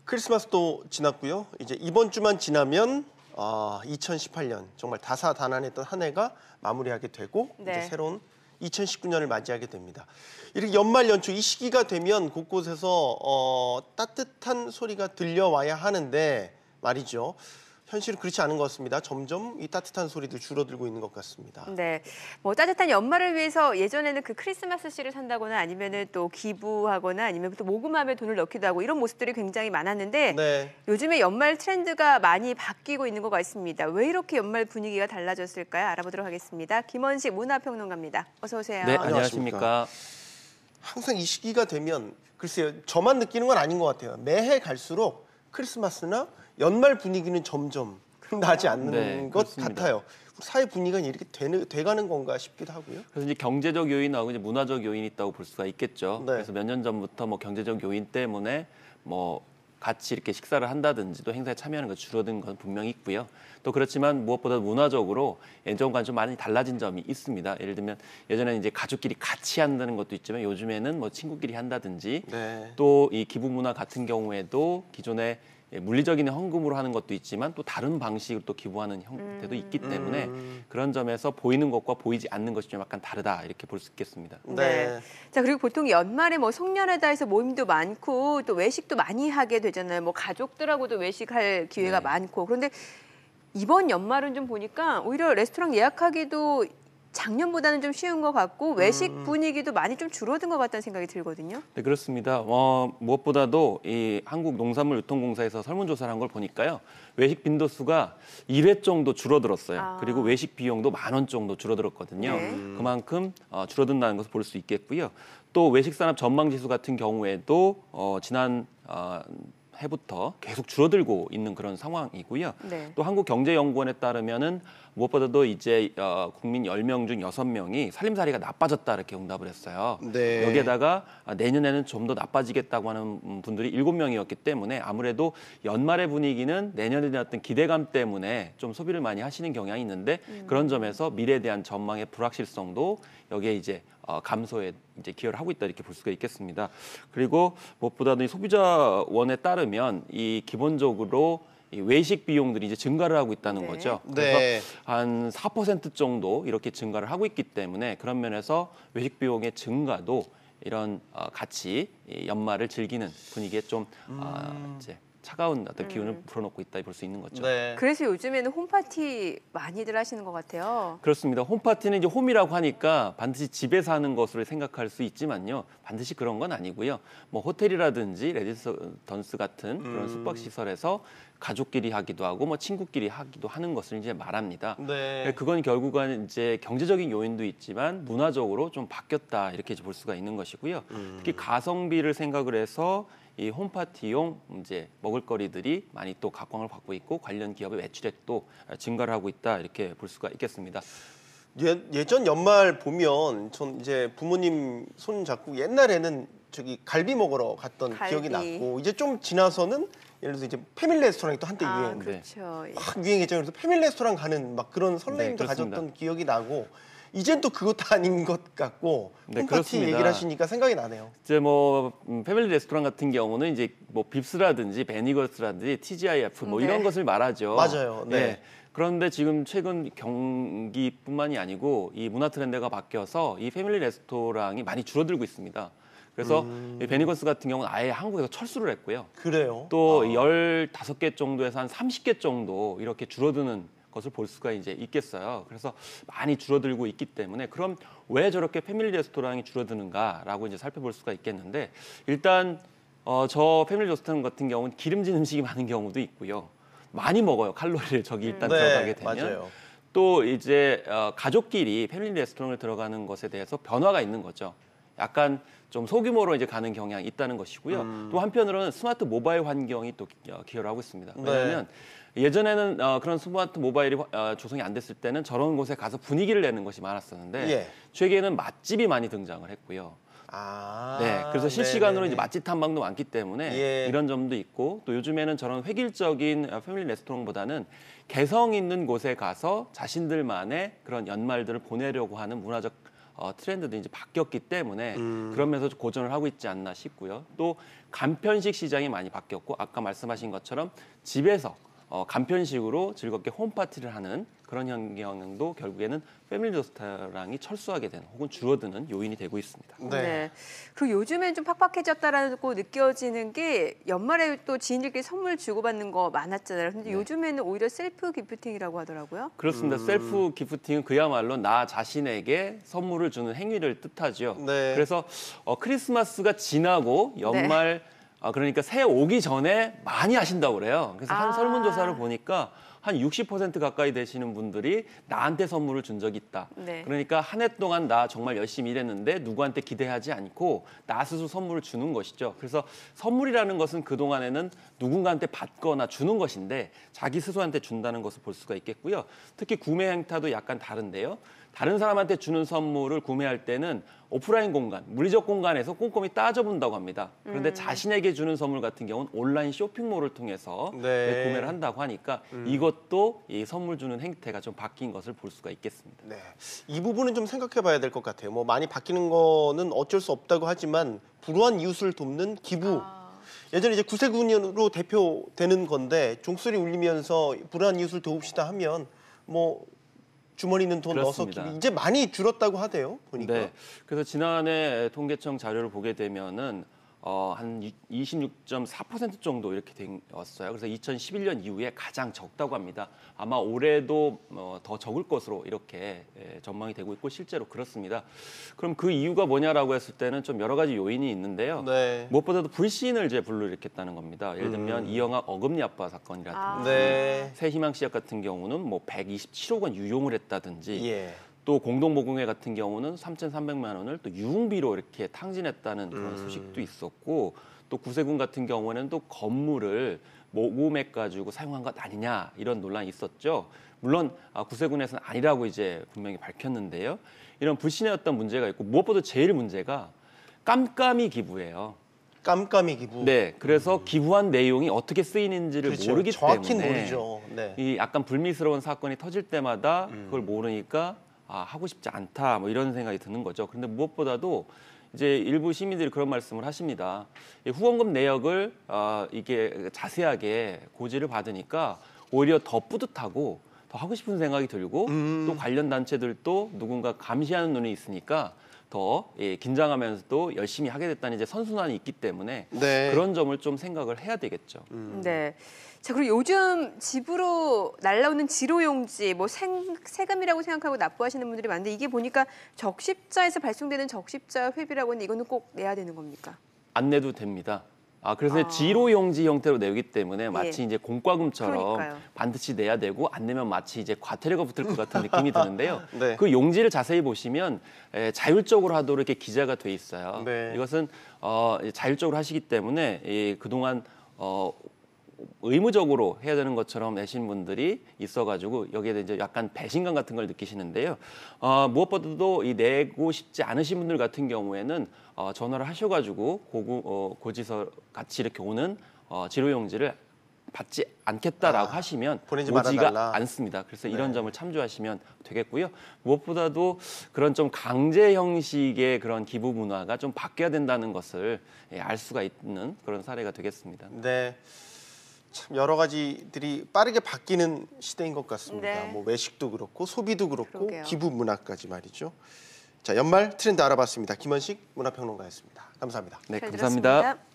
크리스마스도 지났고요. 이제 이번 주만 지나면 2018년 정말 다사다난했던 한 해가 마무리하게 되고 네. 이제 새로운 2019년을 맞이하게 됩니다. 이렇게 연말 연초 이 시기가 되면 곳곳에서 따뜻한 소리가 들려와야 하는데 말이죠. 현실은 그렇지 않은 것 같습니다. 점점 이 따뜻한 소리들 줄어들고 있는 것 같습니다. 네, 뭐 따뜻한 연말을 위해서 예전에는 그 크리스마스 씨를 산다거나 아니면은 또 기부하거나 아니면 또 모금함에 돈을 넣기도 하고 이런 모습들이 굉장히 많았는데 네. 요즘에 연말 트렌드가 많이 바뀌고 있는 것 같습니다. 왜 이렇게 연말 분위기가 달라졌을까요? 알아보도록 하겠습니다. 김원식 문화평론가입니다. 어서 오세요. 네, 안녕하십니까. 항상 이 시기가 되면 글쎄요. 저만 느끼는 건 아닌 것 같아요. 매해 갈수록 크리스마스나 연말 분위기는 점점 나지 않는 것 그렇습니다. 같아요. 사회 분위기가 이렇게 돼가는 건가 싶기도 하고요. 그래서 이제 경제적 요인하고 이제 문화적 요인이 있다고 볼 수가 있겠죠. 네. 그래서 몇 년 전부터 뭐 경제적 요인 때문에 뭐 같이 이렇게 식사를 한다든지 또 행사에 참여하는 거 줄어든 건 분명히 있고요. 또 그렇지만 무엇보다 문화적으로 예전과는 좀 많이 달라진 점이 있습니다. 예를 들면 예전에는 이제 가족끼리 같이 한다는 것도 있지만 요즘에는 뭐 친구끼리 한다든지 네. 또 이 기부 문화 같은 경우에도 기존에 물리적인 헌금으로 하는 것도 있지만 또 다른 방식으로 또 기부하는 형태도 있기 때문에 그런 점에서 보이는 것과 보이지 않는 것이 좀 약간 다르다 이렇게 볼 수 있겠습니다. 네. 자, 그리고 보통 연말에 뭐 송년회다 해서 모임도 많고 또 외식도 많이 하게 되잖아요. 뭐 가족들하고도 외식할 기회가 네. 많고. 그런데 이번 연말은 좀 보니까 오히려 레스토랑 예약하기도 작년보다는 좀 쉬운 것 같고 외식 분위기도 많이 좀 줄어든 것 같다는 생각이 들거든요. 네, 그렇습니다. 무엇보다도 이 한국농산물유통공사에서 설문조사를 한 걸 보니까요. 외식 빈도수가 1회 정도 줄어들었어요. 그리고 외식 비용도 10,000원 정도 줄어들었거든요. 네. 그만큼 줄어든다는 것을 볼 수 있겠고요. 또 외식산업 전망지수 같은 경우에도 지난 해부터 계속 줄어들고 있는 그런 상황이고요. 네. 또 한국경제연구원에 따르면은 무엇보다도 이제 국민 10명 중 6명이 살림살이가 나빠졌다 이렇게 응답을 했어요. 네. 여기에다가 내년에는 좀 더 나빠지겠다고 하는 분들이 7명이었기 때문에 아무래도 연말의 분위기는 내년에 대한 어떤 기대감 때문에 좀 소비를 많이 하시는 경향이 있는데 그런 점에서 미래에 대한 전망의 불확실성도 여기에 이제 감소에 이제 기여를 하고 있다 이렇게 볼 수가 있겠습니다. 그리고 무엇보다도 이 소비자원에 따르면 이 기본적으로 이 외식 비용들이 이제 증가를 하고 있다는 네. 거죠. 네. 그래서 한 4% 정도 이렇게 증가를 하고 있기 때문에 그런 면에서 외식 비용의 증가도 이런 같이 이 연말을 즐기는 분위기에 좀 이제 차가운 어떤 기운을 불어넣고 있다 볼 수 있는 거죠. 네. 그래서 요즘에는 홈파티 많이들 하시는 것 같아요. 그렇습니다. 홈파티는 이제 홈이라고 하니까 반드시 집에서 하는 것으로 생각할 수 있지만요. 반드시 그런 건 아니고요. 뭐 호텔이라든지 레지던스 같은 그런 숙박시설에서 가족끼리 하기도 하고 뭐 친구끼리 하기도 하는 것을 이제 말합니다. 네. 그건 결국은 이제 경제적인 요인도 있지만 문화적으로 좀 바뀌었다 이렇게 볼 수가 있는 것이고요. 특히 가성비를 생각을 해서 이 홈파티용 이제 먹을거리들이 많이 또 각광을 받고 있고 관련 기업의 매출액도 증가를 하고 있다 이렇게 볼 수가 있겠습니다. 예전 연말 보면 전 이제 부모님 손 잡고 옛날에는 저기 갈비 먹으러 갔던 갈비. 기억이 났고 이제 좀 지나서는 예를 들어서 이제 패밀리 레스토랑이 또 한때 유행 그렇죠. 막 유행했죠. 그래서 패밀리 레스토랑 가는 막 그런 설레임도 네, 그렇습니다. 가졌던 기억이 나고 이젠 또 그것도 아닌 것 같고 네, 홈파티 그렇습니다. 얘기를 하시니까 생각이 나네요. 이제 뭐 패밀리 레스토랑 같은 경우는 이제 뭐 빕스라든지 베니거스라든지 TGIF 뭐 네. 이런 것을 말하죠. 맞아요. 네. 예. 그런데 지금 최근 경기뿐만이 아니고 이 문화 트렌드가 바뀌어서 이 패밀리 레스토랑이 많이 줄어들고 있습니다. 그래서 이 베니거스 같은 경우는 아예 한국에서 철수를 했고요. 그래요. 또 15개 정도에서 한 30개 정도 이렇게 줄어드는 것을 볼 수가 이제 있겠어요. 그래서 많이 줄어들고 있기 때문에 그럼 왜 저렇게 패밀리 레스토랑이 줄어드는가라고 이제 살펴볼 수가 있겠는데 일단 저 패밀리 레스토랑 같은 경우는 기름진 음식이 많은 경우도 있고요. 많이 먹어요. 칼로리를 저기 일단 들어가게 되면. 맞아요. 또 이제 가족끼리 패밀리 레스토랑을 들어가는 것에 대해서 변화가 있는 거죠. 약간 좀 소규모로 이제 가는 경향이 있다는 것이고요. 또 한편으로는 스마트 모바일 환경이 또 기여를 하고 있습니다. 왜냐하면 예전에는 그런 스마트 모바일이 조성이 안 됐을 때는 저런 곳에 가서 분위기를 내는 것이 많았었는데 예. 최근에는 맛집이 많이 등장을 했고요. 네, 그래서 실시간으로 네네네. 이제 맛집 탐방도 많기 때문에 예. 이런 점도 있고 또 요즘에는 저런 획일적인 패밀리 레스토랑보다는 개성 있는 곳에 가서 자신들만의 그런 연말들을 보내려고 하는 문화적 트렌드도 이제 바뀌었기 때문에 그러면서 고전을 하고 있지 않나 싶고요. 또 간편식 시장이 많이 바뀌었고 아까 말씀하신 것처럼 집에서 간편식으로 즐겁게 홈파티를 하는 그런 경향도 결국에는 패밀리 레스토랑이 철수하게 되는 혹은 줄어드는 요인이 되고 있습니다. 네. 그리고 요즘엔 좀 팍팍해졌다라고 느껴지는 게 연말에 또 지인들끼리 선물 주고받는 거 많았잖아요. 근데 요즘에는 오히려 셀프 기프팅이라고 하더라고요. 그렇습니다. 셀프 기프팅은 그야말로 나 자신에게 선물을 주는 행위를 뜻하죠. 네. 그래서 크리스마스가 지나고 연말 그러니까 새해 오기 전에 많이 하신다고 그래요. 그래서 한 설문조사를 보니까 한 60% 가까이 되시는 분들이 나한테 선물을 준 적이 있다. 네. 그러니까 한 해 동안 나 정말 열심히 일했는데 누구한테 기대하지 않고 나 스스로 선물을 주는 것이죠. 그래서 선물이라는 것은 그동안에는 누군가한테 받거나 주는 것인데 자기 스스로한테 준다는 것을 볼 수가 있겠고요. 특히 구매 행태도 약간 다른데요. 다른 사람한테 주는 선물을 구매할 때는 오프라인 공간, 물리적 공간에서 꼼꼼히 따져본다고 합니다. 그런데 자신에게 주는 선물 같은 경우는 온라인 쇼핑몰을 통해서 네. 구매를 한다고 하니까 이것도 이 선물 주는 행태가 좀 바뀐 것을 볼 수가 있겠습니다. 네, 이 부분은 좀 생각해봐야 될 것 같아요. 뭐 많이 바뀌는 거는 어쩔 수 없다고 하지만 불우한 이웃을 돕는 기부. 예전에 이제 구세군으로 대표되는 건데 종소리 울리면서 불우한 이웃을 도웁시다 하면 뭐 주머니 있는 돈 그렇습니다. 넣어서 이제 많이 줄었다고 하대요. 보니까. 네. 그래서 지난해 통계청 자료를 보게 되면은 한 26.4% 정도 이렇게 되었어요. 그래서 2011년 이후에 가장 적다고 합니다. 아마 올해도 더 적을 것으로 이렇게 전망이 되고 있고 실제로 그렇습니다. 그럼 그 이유가 뭐냐라고 했을 때는 좀 여러 가지 요인이 있는데요. 네. 무엇보다도 불신을 이제 불러일으켰다는 겁니다. 예를 들면 이영학 어금니 아빠 사건이라든지 네. 새희망 씨앗 같은 경우는 뭐 127억 원 유용을 했다든지 예. 또 공동모금회 같은 경우는 3,300만 원을 또 유흥비로 이렇게 탕진했다는 그런 소식도 있었고 또 구세군 같은 경우에는 또 건물을 모금해 가지고 사용한 것 아니냐 이런 논란이 있었죠. 물론 구세군에서는 아니라고 이제 분명히 밝혔는데요. 이런 불신의 어떤 문제가 있고 무엇보다 제일 문제가 깜깜이 기부예요. 깜깜이 기부. 네, 그래서 기부한 내용이 어떻게 쓰이는지를 그렇죠. 모르기 정확히는 때문에 모르죠. 네. 이 약간 불미스러운 사건이 터질 때마다 그걸 모르니까 하고 싶지 않다 뭐 이런 생각이 드는 거죠. 그런데 무엇보다도 이제 일부 시민들이 그런 말씀을 하십니다. 이 후원금 내역을 이게 자세하게 고지를 받으니까 오히려 더 뿌듯하고 더 하고 싶은 생각이 들고 또 관련 단체들도 누군가 감시하는 눈이 있으니까 더 긴장하면서도 열심히 하게 됐다는 이제 선순환이 있기 때문에 네. 그런 점을 좀 생각을 해야 되겠죠. 네. 자, 그리고 요즘 집으로 날라오는 지로용지, 뭐 세금이라고 생각하고 납부하시는 분들이 많은데 이게 보니까 적십자에서 발송되는 적십자 회비라고 하는데 이거는 꼭 내야 되는 겁니까? 안 내도 됩니다. 그래서 지로용지 형태로 내기 때문에 마치 이제 공과금처럼 그러니까요. 반드시 내야 되고 안 내면 마치 이제 과태료가 붙을 것 같은 느낌이 드는데요. 네. 그 용지를 자세히 보시면 자율적으로 하도록 이렇게 기재가 돼 있어요. 네. 이것은 자율적으로 하시기 때문에 그동안 의무적으로 해야 되는 것처럼 내신 분들이 있어가지고 여기에 이제 약간 배신감 같은 걸 느끼시는데요. 무엇보다도 이 내고 싶지 않으신 분들 같은 경우에는 전화를 하셔가지고 고지서 같이 이렇게 오는 지로용지를 받지 않겠다라고 하시면 보내지 오지가 말아달라. 않습니다. 그래서 이런 점을 참조하시면 되겠고요. 무엇보다도 그런 좀 강제 형식의 그런 기부 문화가 좀 바뀌어야 된다는 것을 알 수가 있는 그런 사례가 되겠습니다. 네. 참 여러 가지들이 빠르게 바뀌는 시대인 것 같습니다. 네. 뭐 외식도 그렇고 소비도 그렇고 그러게요. 기부 문화까지 말이죠. 자, 연말 트렌드 알아봤습니다. 김원식 문화평론가였습니다. 감사합니다. 네, 잘 감사합니다. 들었습니다.